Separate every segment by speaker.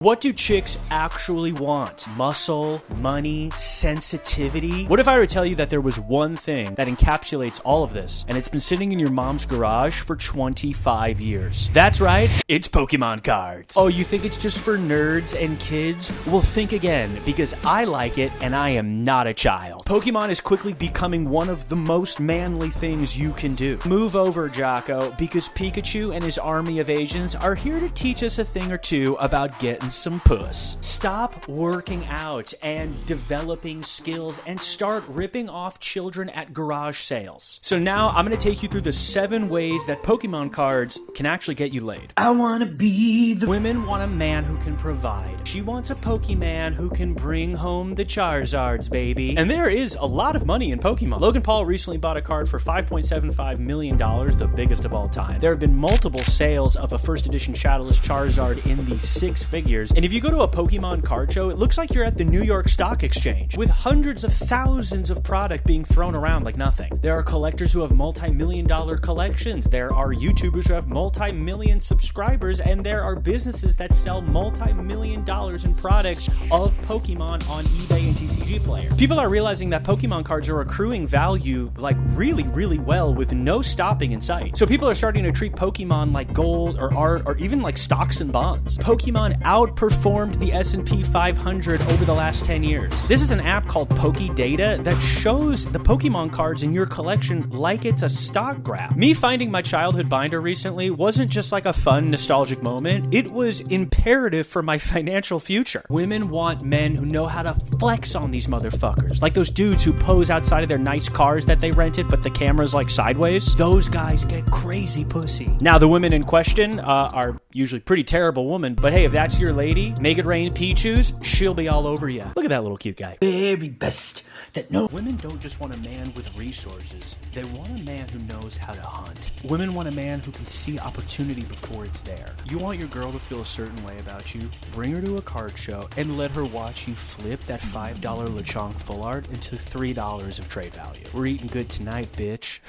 Speaker 1: What do chicks actually want? Muscle, money, sensitivity? What if I were to tell you that there was one thing that encapsulates all of this, and it's been sitting in your mom's garage for 25 years? That's right, it's Pokemon cards. Oh, you think it's just for nerds and kids? Well, think again, because I like it and I am not a child. Pokemon is quickly becoming one of the most manly things you can do. Move over, Jocko, because Pikachu and his army of agents are here to teach us a thing or two about getting some puss. Stop working out and developing skills and start ripping off children at garage sales. So now I'm going to take you through the 7 ways that Pokemon cards can actually get you laid.
Speaker 2: I want to be the...
Speaker 1: Women want a man who can provide. She wants a Pokemon who can bring home the Charizards, baby. And there is a lot of money in Pokemon. Logan Paul recently bought a card for $5.75 million, the biggest of all time. There have been multiple sales of a first edition Shadowless Charizard in the 6 figures. And if you go to a Pokemon card show, it looks like you're at the New York Stock Exchange, with hundreds of thousands of product being thrown around like nothing. There are collectors who have multi-million-dollar collections. There are YouTubers who have multi-million subscribers, and there are businesses that sell multi-million dollars in products of Pokemon on eBay and TCG Player. People are realizing that Pokemon cards are accruing value like really, really well with no stopping in sight. So people are starting to treat Pokemon like gold or art or even like stocks and bonds. Pokemon outperformed the S&P 500 over the last 10 years. This is an app called PokéData that shows the Pokemon cards in your collection like it's a stock graph. Me finding my childhood binder recently wasn't just like a fun, nostalgic moment. It was imperative for my financial future. Women want men who know how to flex on these motherfuckers. Like those dudes who pose outside of their nice cars that they rented, but the camera's like sideways. Those guys get crazy pussy. Now, the women in question are usually pretty terrible women, but hey, if that's your lady, make it rain Pichus, she'll be all over you. Look at that little cute guy.
Speaker 2: very best that no...
Speaker 1: Women don't just want a man with resources. They want a man who knows how to hunt. Women want a man who can see opportunity before it's there. You want your girl to feel a certain way about you? Bring her to a card show and let her watch you flip that $5 Lechonk full art into $3 of trade value. We're eating good tonight, bitch.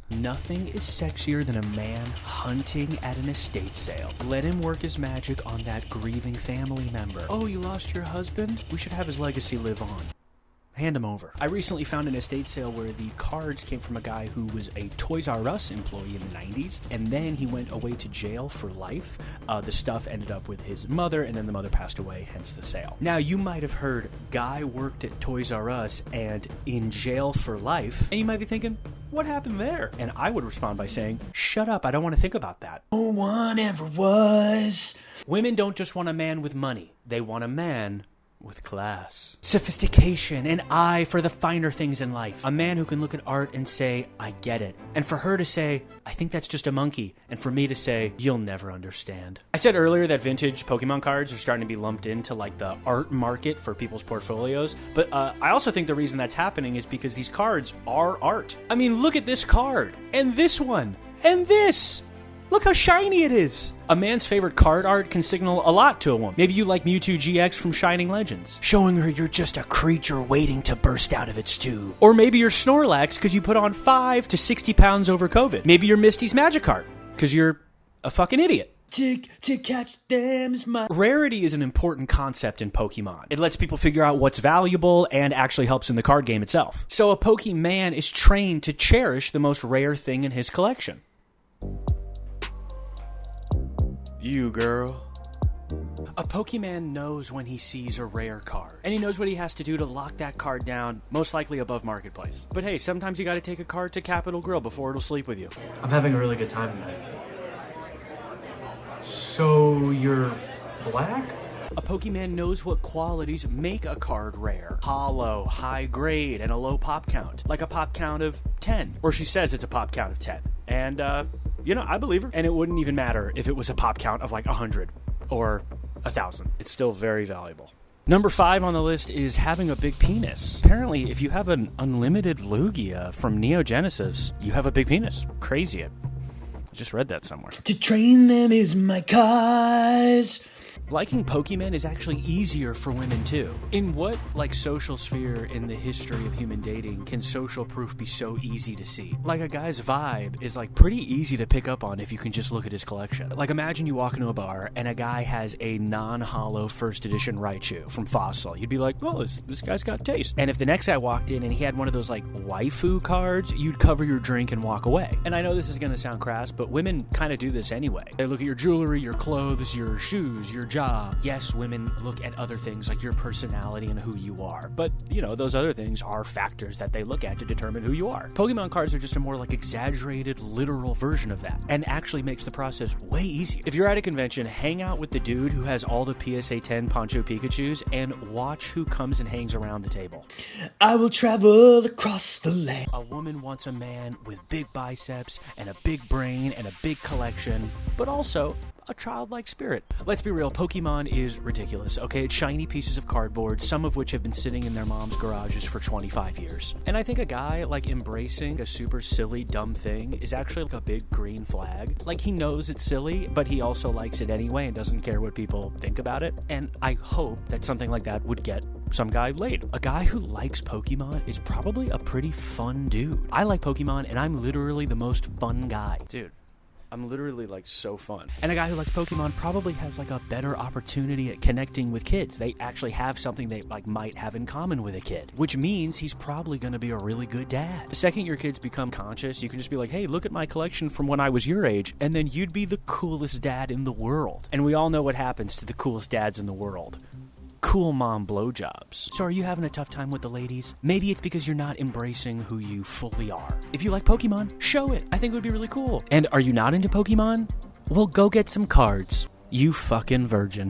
Speaker 1: Nothing is sexier than a man hunting at an estate sale. Let him work his magic on that grieving family member. Oh, you lost your husband? We should have his legacy live on. Hand him over. I recently found an estate sale where the cards came from a guy who was a Toys R Us employee in the 90s, and then he went away to jail for life. The stuff ended up with his mother, and then the mother passed away, hence the sale. Now, you might have heard, guy worked at Toys R Us and in jail for life, and you might be thinking, what happened there? And I would respond by saying, shut up, I don't want to think about that.
Speaker 2: No one ever was.
Speaker 1: Women don't just want a man with money. They want a man with class, sophistication, an eye for the finer things in life. A man who can look at art and say, I get it. And for her to say, I think that's just a monkey. And for me to say, you'll never understand. I said earlier that vintage Pokemon cards are starting to be lumped into like the art market for people's portfolios. But I also think the reason that's happening is because these cards are art. I mean, look at this card, and this one, and this. Look how shiny it is. A man's favorite card art can signal a lot to a woman. Maybe you like Mewtwo GX from Shining Legends, showing her you're just a creature waiting to burst out of its tube. Or maybe you're Snorlax because you put on 5 to 60 pounds over COVID. Maybe you're Misty's Magikarp because you're a fucking idiot.
Speaker 2: To catch them is my...
Speaker 1: Rarity is an important concept in Pokemon. It lets people figure out what's valuable and actually helps in the card game itself. So a Pokemon is trained to cherish the most rare thing in his collection. You, girl. A Pokemon knows when he sees a rare card, and he knows what he has to do to lock that card down, most likely above Marketplace. But hey, sometimes you gotta take a card to Capital Grille before it'll sleep with you.
Speaker 3: I'm having a really good time tonight. So you're black?
Speaker 1: A Pokemon knows what qualities make a card rare. Hollow, high grade, and a low pop count. Like a pop count of 10. Or she says it's a pop count of 10. And, you know, I believe her. And it wouldn't even matter if it was a pop count of like 100 or 1,000. It's still very valuable. Number 5 on the list is having a big penis. Apparently, if you have an unlimited Lugia from Neo Genesis, you have a big penis. Crazy. I just read that somewhere.
Speaker 2: To train them is my cause.
Speaker 1: Liking Pokemon is actually easier for women too. In what, like, social sphere in the history of human dating can social proof be so easy to see? Like, a guy's vibe is, like, pretty easy to pick up on if you can just look at his collection. Like, imagine you walk into a bar and a guy has a non-holo first edition Raichu from Fossil. You'd be like, well, this guy's got taste. And if the next guy walked in and he had one of those, like, waifu cards, you'd cover your drink and walk away. And I know this is gonna sound crass, but women kind of do this anyway. They look at your jewelry, your clothes, your shoes, your job. Yes, women look at other things like your personality and who you are. But, you know, those other things are factors that they look at to determine who you are. Pokemon cards are just a more, like, exaggerated, literal version of that, and actually makes the process way easier. If you're at a convention, hang out with the dude who has all the PSA 10 Poncho Pikachus and watch who comes and hangs around the table.
Speaker 2: I will travel across the land.
Speaker 1: A woman wants a man with big biceps and a big brain and a big collection, but also a childlike spirit. Let's be real, Pokemon is ridiculous, okay? It's shiny pieces of cardboard, some of which have been sitting in their mom's garages for 25 years. And I think a guy, like, embracing a super silly, dumb thing is actually like a big green flag. Like, he knows it's silly, but he also likes it anyway and doesn't care what people think about it. And I hope that something like that would get some guy laid. A guy who likes Pokemon is probably a pretty fun dude. I like Pokemon, and I'm literally the most fun guy. Dude, I'm literally, like, so fun. And a guy who likes Pokemon probably has, like, a better opportunity at connecting with kids. They actually have something they, like, might have in common with a kid, which means he's probably gonna be a really good dad. The second your kids become conscious, you can just be like, hey, look at my collection from when I was your age, and then you'd be the coolest dad in the world. And we all know what happens to the coolest dads in the world. Cool mom blowjobs. So are you having a tough time with the ladies? Maybe it's because you're not embracing who you fully are. If you like Pokemon, show it. I think it would be really cool. And are you not into Pokemon? Well, go get some cards. You fucking virgin.